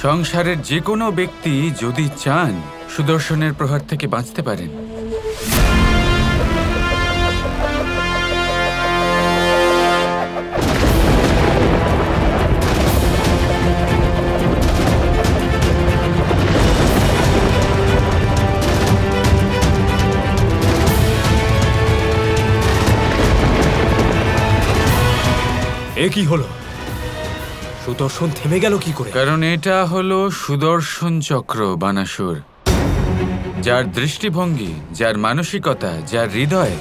সংসারের যে কোনো ব্যক্তি যদি চান সুদর্শনের প্রহার থেকে বাঁচতে পারেন। এ কি হলো? সুদর্শন থেমে গেল কি করে? কারণ এটা হলো সুদর্শন চক্র বানাসুর, যার দৃষ্টিভঙ্গি, যার মানসিকতা, যার হৃদয়,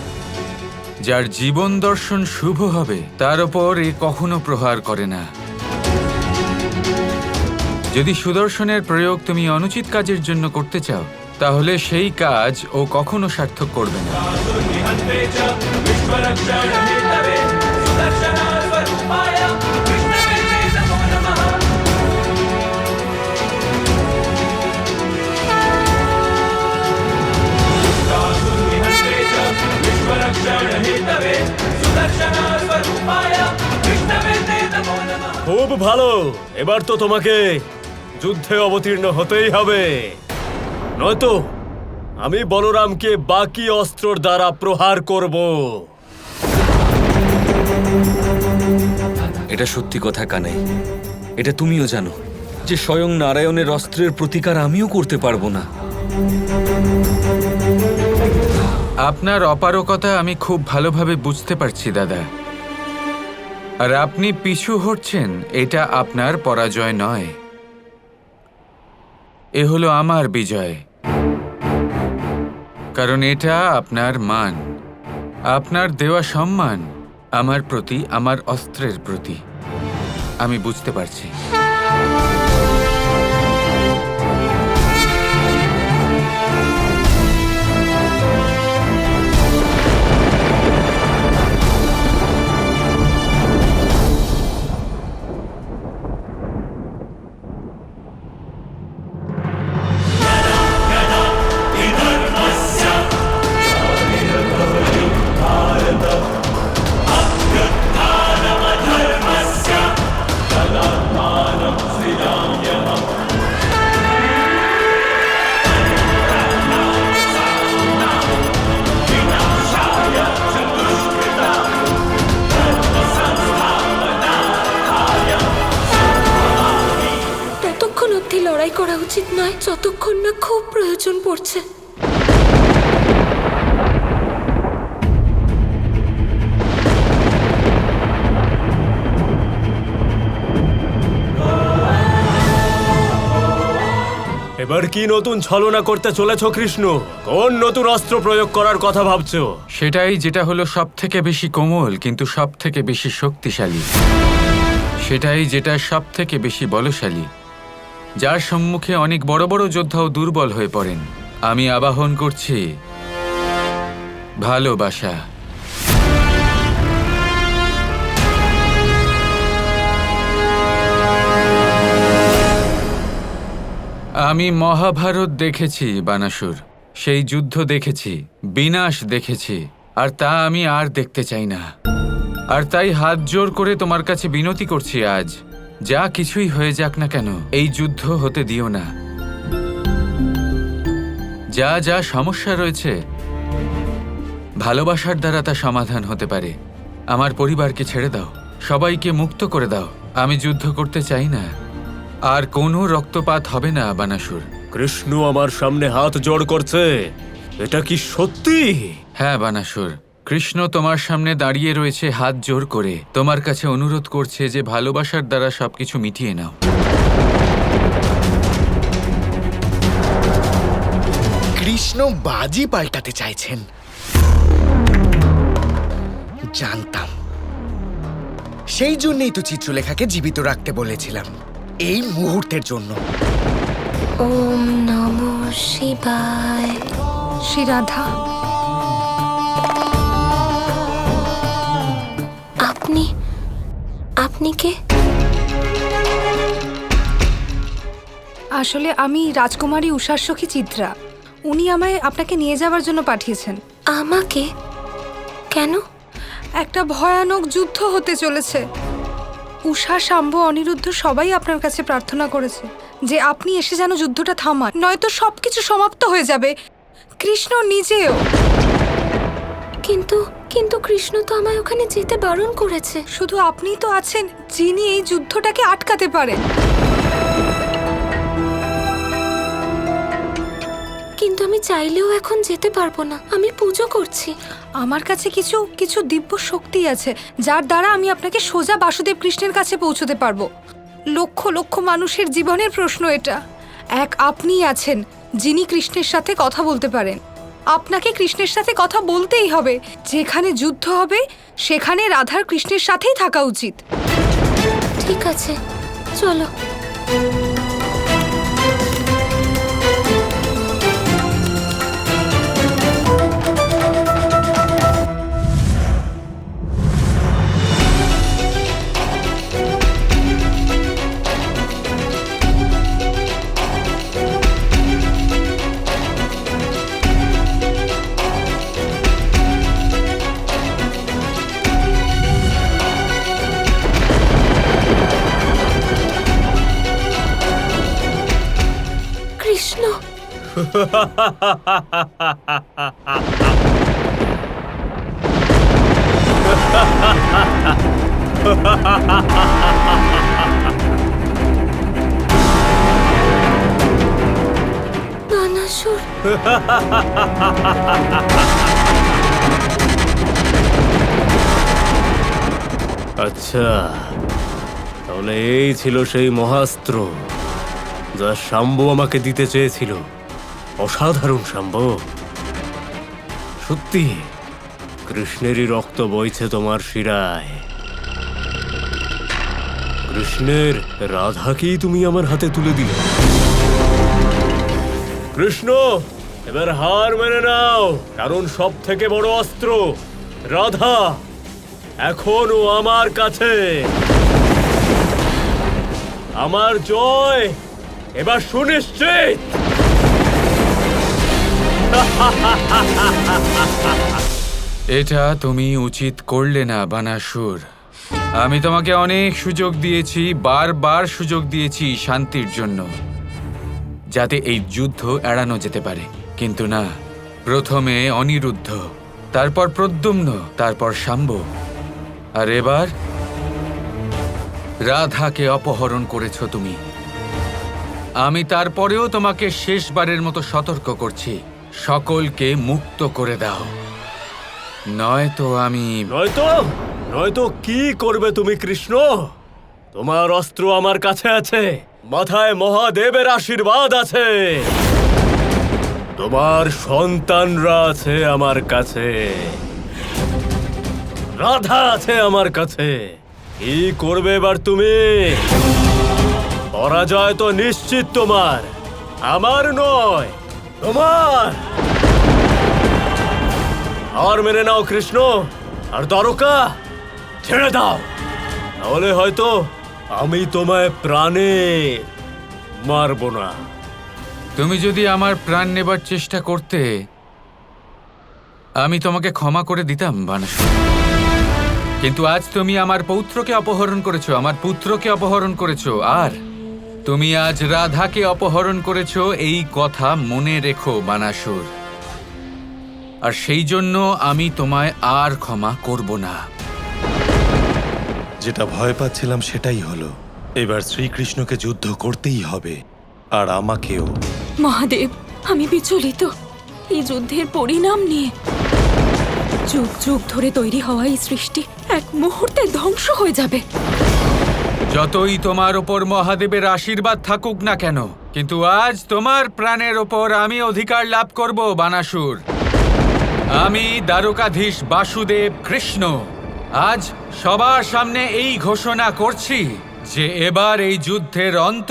যার জীবন দর্শন শুভ হবে তার ওপর এ কখনো প্রহার করে না। যদি সুদর্শনের প্রয়োগ তুমি অনুচিত কাজের জন্য করতে চাও তাহলে সেই কাজ ও কখনো সার্থক করবে না। খুব ভালো, এবার তো তোমাকে যুদ্ধে অবতীর্ণ হতেই হবে, নয়তো আমি বলরামকে বাকি অস্ত্রর দ্বারা প্রহার করব। এটা সত্যি কথা কানাই, এটা তুমিও জানো যে স্বয়ং নারায়ণের অস্ত্রের প্রতিকার আমিও করতে পারবো না। আপনার অপারগতা আমি খুব ভালোভাবে বুঝতে পারছি দাদা, আর আপনি পিছু হটছেন এটা আপনার পরাজয় নয়, এ হলো আমার বিজয়। কারণ এটা আপনার মান, আপনার দেওয়া সম্মান আমার প্রতি, আমার অস্ত্রের প্রতি। আমি বুঝতে পারছি। লড়াই করা উচিত নয় যতক্ষণ না খুব প্রয়োজন পড়ছে। এবার কি নতুন ছলনা করতে চলেছ কৃষ্ণ? কোন নতুন অস্ত্র প্রয়োগ করার কথা ভাবছো? সেটাই যেটা হলো সব থেকে বেশি কোমল কিন্তু সব থেকে বেশি শক্তিশালী, সেটাই যেটা সব থেকে বেশি বলশালী, যার সম্মুখে অনেক বড় বড় যোদ্ধাও দুর্বল হয়ে পড়েন। আমি আবাহন করছি ভালোবাসা। আমি মহাভারত দেখেছি বানাসুর, সেই যুদ্ধ দেখেছি, বিনাশ দেখেছি, আর তা আমি আর দেখতে চাই না। আর তাই হাত জোর করে তোমার কাছে বিনতি করছি, আজ যা কিছুই হয়ে যাক না কেন এই যুদ্ধ হতে দিও না। যা যা সমস্যা রয়েছে ভালোবাসার দ্বারা তা সমাধান হতে পারে। আমার পরিবারকে ছেড়ে দাও, সবাইকে মুক্ত করে দাও। আমি যুদ্ধ করতে চাই না, আর কোনো রক্তপাত হবে না বানাসুর। কৃষ্ণ আমার সামনে হাত জোড় করছে, এটা কি সত্যি? হ্যাঁ বানাসুর, কৃষ্ণ তোমার সামনে দাঁড়িয়ে রয়েছে হাত জোর করে, তোমার কাছে অনুরোধ করছে যে ভালোবাসার দ্বারা সবকিছু মিটিয়ে নাও। কৃষ্ণ বাজি পাল্টাতে চাইছেন, জানতাম। সেই জন্যই তো চিত্রলেখাকে জীবিত রাখতে বলেছিলাম, এই মুহূর্তের জন্য। ওম নমঃ শিবায়। শ্রী রাধা, আপনি কে? আসলে আমি রাজকুমারী উষার সখী চিত্রা। উনি আমায় আপনাকে নিয়ে যাওয়ার জন্য পাঠিয়েছেন। আমাকে? কেন? একটা ভয়ানক যুদ্ধ হতে চলেছে। উষা, শাম্ব, অনিরুদ্ধ সবাই আপনার কাছে প্রার্থনা করেছে যে আপনি এসে যেন যুদ্ধটা থামান, নয়তো সবকিছু সমাপ্ত হয়ে যাবে, কৃষ্ণ নিজেও। কিন্তু কিন্তু কৃষ্ণ তো আমায় ওখানে যেতে বারণ করেছে। শুধু আপনিই তো আছেন যিনি এই যুদ্ধটাকে আটকাতে পারেন। কিন্তু আমি চাইলেও এখন যেতে পারবো না, আমি পুজো করছি। আমার কাছে কিছু কিছু দিব্য শক্তি আছে যার দ্বারা আমি আপনাকে সোজা বাসুদেব কৃষ্ণের কাছে পৌঁছতে পারবো। লক্ষ লক্ষ মানুষের জীবনের প্রশ্ন এটা। এক আপনিই আছেন যিনি কৃষ্ণের সাথে কথা বলতে পারেন। আপনাকে কৃষ্ণের সাথে কথা বলতেই হবে। যেখানে যুদ্ধ হবে সেখানে রাধার কৃষ্ণের সাথেই থাকা উচিত। ঠিক আছে, চলো। কৃষ্ণ, বানাসুর। আচ্ছা, তাহলে এই ছিল সেই মহাস্ত্র যা শাম্বু আমাকে দিতে চেয়েছিল। অসাধারণ শাম্বু। সত্যি কৃষ্ণেরই রক্ত বইছে তোমার শিরায়। কৃষ্ণের রাধাকেই তুমি আমার হাতে তুলে দিলে। কৃষ্ণ, এবার হার মেনে নাও, কারণ সব থেকে বড় অস্ত্র রাধা এখনো আমার কাছে। আমার জয় এবার সুনিশ্চিত। এটা তুমি উচিত করলে না বানাসুর। আমি তোমাকে অনেক সুযোগ দিয়েছি, বারবার সুযোগ দিয়েছি শান্তির জন্য, যাতে এই যুদ্ধ এড়ানো যেতে পারে। কিন্তু না, প্রথমে অনিরুদ্ধ, তারপর প্রদ্যুম্ন, তারপর শাম্বু, আর এবার রাধাকে অপহরণ করেছো তুমি। আমি তারপরেও তোমাকে শেষবারের মতো সতর্ক করছি, সকলকে মুক্ত করে দাও, নয়তো আমি। নয়তো কি করবে তুমি কৃষ্ণ? তোমার অস্ত্র আমার কাছে আছে, মাথায় মহাদেবের আশীর্বাদ আছে, তোমার সন্তানরা আছে আমার কাছে, রাধা আছে আমার কাছে। কি করবে এবার তুমি? পরাজয় তো নিশ্চিত তোমার, আমার নয়, তোমার। আর মেনে নাও কৃষ্ণ, আর দ্বারকা ছেড়ে দাও, তাহলে হয়তো আমি তোমায় প্রাণে মারবো না। তুমি যদি আমার প্রাণ নেবার চেষ্টা করতে, আমি তোমাকে ক্ষমা করে দিতাম বানাসুর। কিন্তু আজ তুমি আমার পৌত্রকে অপহরণ করেছো, আমার পুত্রকে অপহরণ করেছো, আর তুমি আজ রাধাকে অপহরণ করেছো। এই কথা মনে রেখো বানাসুর, আর সেই জন্য আমি তোমায় আর ক্ষমা করব না। যেটা ভয় পাচ্ছিলাম সেটাই হলো। এবার শ্রীকৃষ্ণকে যুদ্ধ করতেই হবে, আর আমাকেও। মহাদেব, আমি বিচলিত এই যুদ্ধের পরিণাম নিয়ে। যুগ যুগ ধরে তৈরি হওয়া এই সৃষ্টি এক মুহূর্তে ধ্বংস হয়ে যাবে। যতই তোমার ওপর মহাদেবের আশীর্বাদ থাকুক না কেন, কিন্তু আজ তোমার প্রাণের ওপর আমি অধিকার লাভ করব বানাসুর। আমি দ্বারকাধীশ বাসুদেব কৃষ্ণ আজ সবার সামনে এই ঘোষণা করছি যে এবার এই যুদ্ধের অন্ত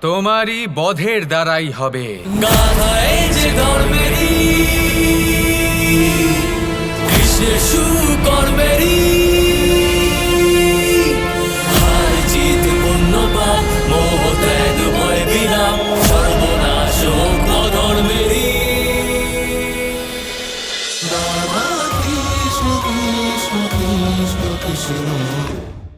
তোমারই বধের দ্বারাই হবে। গাধায় যে ধর্মেরই